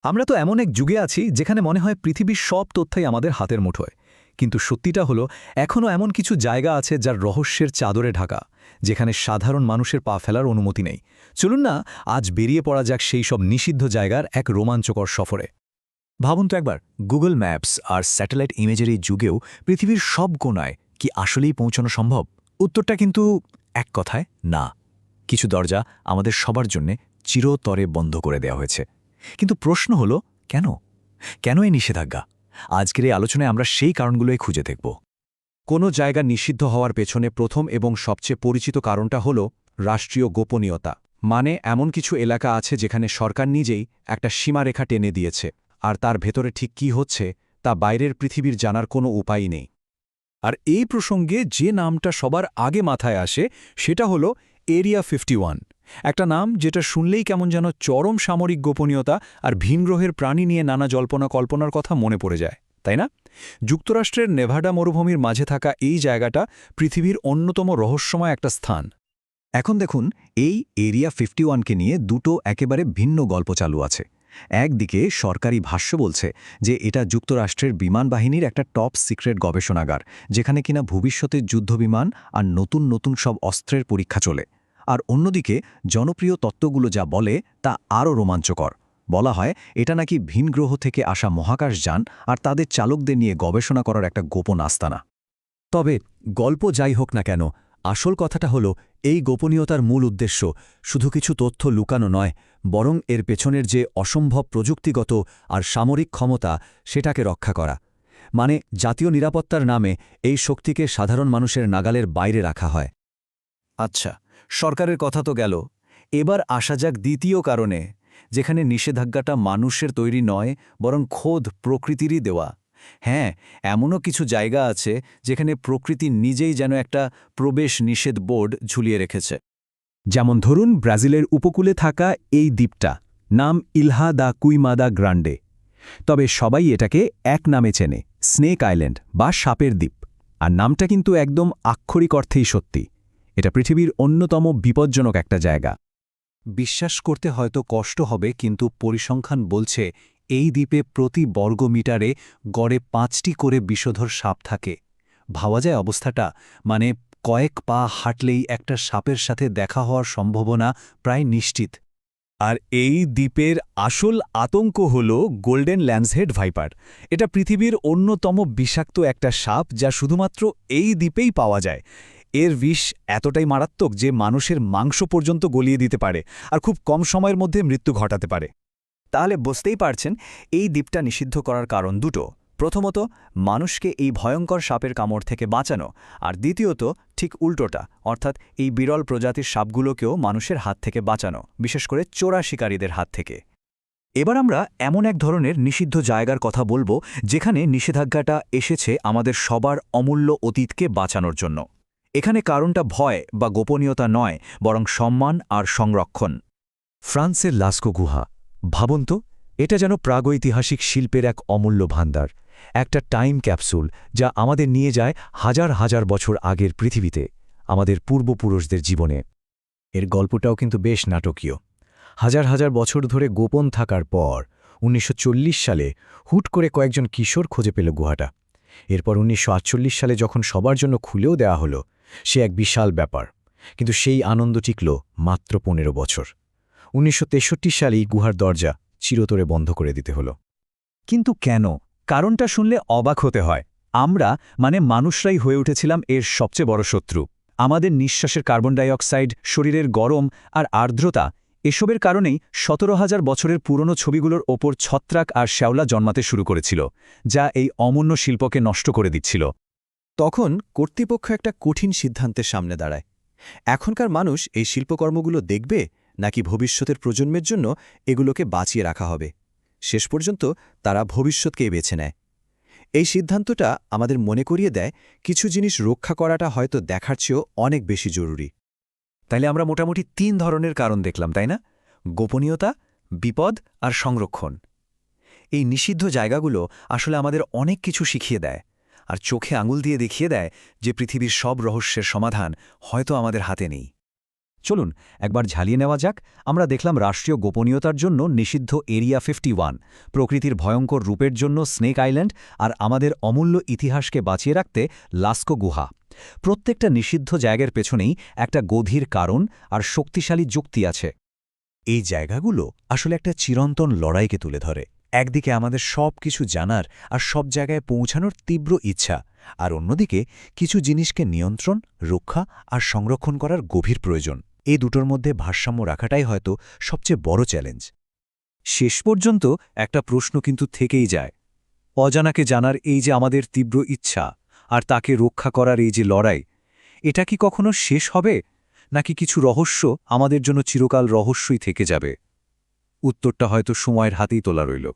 আমরা তো এমন এক যুগে আছি যেখানে মনে হয় পৃথিবীর সব তথ্যই আমাদের হাতের মুঠোয়। কিন্তু সত্যিটা হলো এখনও এমন কিছু জায়গা আছে যার রহস্যের চাদরে ঢাকা, যেখানে সাধারণ মানুষের পা ফেলার অনুমতি নেই। চলুন না আজ বেরিয়ে পড়া যাক সেই সব নিষিদ্ধ জায়গার এক রোমাঞ্চকর সফরে। ভাবুন তো একবার, গুগল ম্যাপস আর স্যাটেলাইট ইমেজের এই যুগেও পৃথিবীর সব কোণায় কি আসলেই পৌঁছানো সম্ভব? উত্তরটা কিন্তু এক কথায় না। কিছু দরজা আমাদের সবার জন্যে চিরতরে বন্ধ করে দেওয়া হয়েছে। কিন্তু প্রশ্ন হলো কেন? কেন এই নিষেধাজ্ঞা? আজকের এই আলোচনায় আমরা সেই কারণগুলোই খুঁজে দেখব। কোনো জায়গা নিষিদ্ধ হওয়ার পেছনে প্রথম এবং সবচেয়ে পরিচিত কারণটা হল রাষ্ট্রীয় গোপনীয়তা। মানে এমন কিছু এলাকা আছে যেখানে সরকার নিজেই একটা সীমারেখা টেনে দিয়েছে, আর তার ভেতরে ঠিক কী হচ্ছে তা বাইরের পৃথিবীর জানার কোনো উপায় নেই। আর এই প্রসঙ্গে যে নামটা সবার আগে মাথায় আসে সেটা হলো এরিয়া 51। একটা নাম যেটা শুনলেই কেমন যেন চরম সামরিক গোপনীয়তা আর ভিনগ্রহের প্রাণী নিয়ে নানা জল্পনা কল্পনার কথা মনে পড়ে যায়, তাই না? যুক্তরাষ্ট্রের নেভাডা মরুভূমির মাঝে থাকা এই জায়গাটা পৃথিবীর অন্যতম রহস্যময় একটা স্থান। এখন দেখুন, এই এরিয়া 51কে নিয়ে দুটো একেবারে ভিন্ন গল্প চালু আছে। একদিকে সরকারি ভাষ্য বলছে যে এটা যুক্তরাষ্ট্রের বিমান বাহিনীর একটা টপ সিক্রেট গবেষণাগার, যেখানে কিনা ভবিষ্যতের যুদ্ধবিমান আর নতুন নতুন সব অস্ত্রের পরীক্ষা চলে। আর অন্যদিকে জনপ্রিয় তত্ত্বগুলো যা বলে তা আরও রোমাঞ্চকর। বলা হয় এটা নাকি ভিন গ্রহ থেকে আসা মহাকাশযান আর তাদের চালকদের নিয়ে গবেষণা করার একটা গোপন আস্তানা। তবে গল্প যাই হোক না কেন, আসল কথাটা হলো এই গোপনীয়তার মূল উদ্দেশ্য শুধু কিছু তথ্য লুকানো নয়, বরং এর পেছনের যে অসম্ভব প্রযুক্তিগত আর সামরিক ক্ষমতা সেটাকে রক্ষা করা। মানে জাতীয় নিরাপত্তার নামে এই শক্তিকে সাধারণ মানুষের নাগালের বাইরে রাখা হয়। আচ্ছা, সরকারের কথা তো গেল, এবার আসা যাক দ্বিতীয় কারণে, যেখানে নিষেধাজ্ঞাটা মানুষের তৈরি নয় বরং খোদ প্রকৃতিরই দেওয়া। হ্যাঁ, এমনও কিছু জায়গা আছে যেখানে প্রকৃতি নিজেই যেন একটা প্রবেশ নিষেধ বোর্ড ঝুলিয়ে রেখেছে। যেমন ধরুন ব্রাজিলের উপকূলে থাকা এই দ্বীপটা, নাম ইলহা দা কুইমাদা গ্রান্ডে। তবে সবাই এটাকে এক নামে চেনে, স্নেক আইল্যান্ড বা সাপের দ্বীপ। আর নামটা কিন্তু একদম আক্ষরিক অর্থেই সত্যি। এটা পৃথিবীর অন্যতম বিপজ্জনক একটা জায়গা। বিশ্বাস করতে হয়তো কষ্ট হবে, কিন্তু পরিসংখ্যান বলছে এই দ্বীপে প্রতি বর্গমিটারে গড়ে 5টি করে বিষধর সাপ থাকে। ভাবা যায় অবস্থাটা, মানে কয়েক পা হাঁটলেই একটা সাপের সাথে দেখা হওয়ার সম্ভাবনা প্রায় নিশ্চিত। আর এই দ্বীপের আসল আতঙ্ক হল গোল্ডেন ল্যান্সহেড ভাইপার। এটা পৃথিবীর অন্যতম বিষাক্ত একটা সাপ যা শুধুমাত্র এই দ্বীপেই পাওয়া যায়। এর বিষ এতটাই মারাত্মক যে মানুষের মাংস পর্যন্ত গলিয়ে দিতে পারে আর খুব কম সময়ের মধ্যে মৃত্যু ঘটাতে পারে। তাহলে বুঝতেই পারছেন এই দ্বীপটা নিষিদ্ধ করার কারণ দুটো। প্রথমত, মানুষকে এই ভয়ঙ্কর সাপের কামড় থেকে বাঁচানো, আর দ্বিতীয়ত ঠিক উল্টোটা, অর্থাৎ এই বিরল প্রজাতির সাপগুলোকেও মানুষের হাত থেকে বাঁচানো, বিশেষ করে চোরা শিকারীদের হাত থেকে। এবার আমরা এমন এক ধরনের নিষিদ্ধ জায়গার কথা বলবো যেখানে নিষেধাজ্ঞাটা এসেছে আমাদের সবার অমূল্য অতীতকে বাঁচানোর জন্য। এখানে কারণটা ভয় বা গোপনীয়তা নয়, বরং সম্মান আর সংরক্ষণ। ফ্রান্সের লাস্কো গুহা, ভাবুন তো, এটা যেন প্রাগৈতিহাসিক শিল্পের এক অমূল্য ভাণ্ডার, একটা টাইম ক্যাপসুল যা আমাদের নিয়ে যায় হাজার হাজার বছর আগের পৃথিবীতে, আমাদের পূর্বপুরুষদের জীবনে। এর গল্পটাও কিন্তু বেশ নাটকীয়। হাজার হাজার বছর ধরে গোপন থাকার পর ১৯৪০ সালে হুট করে কয়েকজন কিশোর খুঁজে পেল গুহাটা। এরপর ১৯৪৮ সালে যখন সবার জন্য খুলেও দেওয়া হলো, সে এক বিশাল ব্যাপার। কিন্তু সেই আনন্দ টিকল মাত্র ১৫ বছর। ১৯৬৩ সালেই গুহার দরজা চিরতরে বন্ধ করে দিতে হলো। কিন্তু কেন? কারণটা শুনলে অবাক হতে হয়। আমরা, মানে মানুষরাই হয়ে উঠেছিলাম এর সবচেয়ে বড় শত্রু। আমাদের নিঃশ্বাসের কার্বন ডাই অক্সাইড, শরীরের গরম আর আর্দ্রতা, এসবের কারণেই ১৭,০০০ বছরের পুরনো ছবিগুলোর ওপর ছত্রাক আর শ্যাওলা জন্মাতে শুরু করেছিল, যা এই অমূল্য শিল্পকে নষ্ট করে দিচ্ছিল। তখন কর্তৃপক্ষ একটা কঠিন সিদ্ধান্তের সামনে দাঁড়ায়। এখনকার মানুষ এই শিল্পকর্মগুলো দেখবে, নাকি ভবিষ্যতের প্রজন্মের জন্য এগুলোকে বাঁচিয়ে রাখা হবে? শেষ পর্যন্ত তারা ভবিষ্যৎকেই বেছে নেয়। এই সিদ্ধান্তটা আমাদের মনে করিয়ে দেয় কিছু জিনিস রক্ষা করাটা হয়তো দেখার চেয়েও অনেক বেশি জরুরি। তাইলে আমরা মোটামুটি ৩ ধরনের কারণ দেখলাম, তাই না? গোপনীয়তা, বিপদ আর সংরক্ষণ। এই নিষিদ্ধ জায়গাগুলো আসলে আমাদের অনেক কিছু শিখিয়ে দেয়, আর চোখে আঙুল দিয়ে দেখিয়ে দেয় যে পৃথিবীর সব রহস্যের সমাধান হয়তো আমাদের হাতে নেই। চলুন একবার ঝালিয়ে নেওয়া যাক। আমরা দেখলাম রাষ্ট্রীয় গোপনীয়তার জন্য নিষিদ্ধ এরিয়া 51, প্রকৃতির ভয়ঙ্কর রূপের জন্য স্নেক আইল্যান্ড, আর আমাদের অমূল্য ইতিহাসকে বাঁচিয়ে রাখতে লাস্কো গুহা। প্রত্যেকটা নিষিদ্ধ জায়গার পেছনেই একটা গভীর কারণ আর শক্তিশালী যুক্তি আছে। এই জায়গাগুলো আসলে একটা চিরন্তন লড়াইকে তুলে ধরে। একদিকে আমাদের সব কিছু জানার আর সব জায়গায় পৌঁছানোর তীব্র ইচ্ছা, আর অন্যদিকে কিছু জিনিসকে নিয়ন্ত্রণ, রক্ষা আর সংরক্ষণ করার গভীর প্রয়োজন। এই দুটোর মধ্যে ভারসাম্য রাখাটাই হয়তো সবচেয়ে বড় চ্যালেঞ্জ। শেষ পর্যন্ত একটা প্রশ্ন কিন্তু থেকেই যায়। অজানাকে জানার এই যে আমাদের তীব্র ইচ্ছা, আর তাকে রক্ষা করার এই যে লড়াই, এটা কি কখনো শেষ হবে, নাকি কিছু রহস্য আমাদের জন্য চিরকাল রহস্যই থেকে যাবে? উত্তরটা হয়তো সময়ের হাতেই তোলা রইল।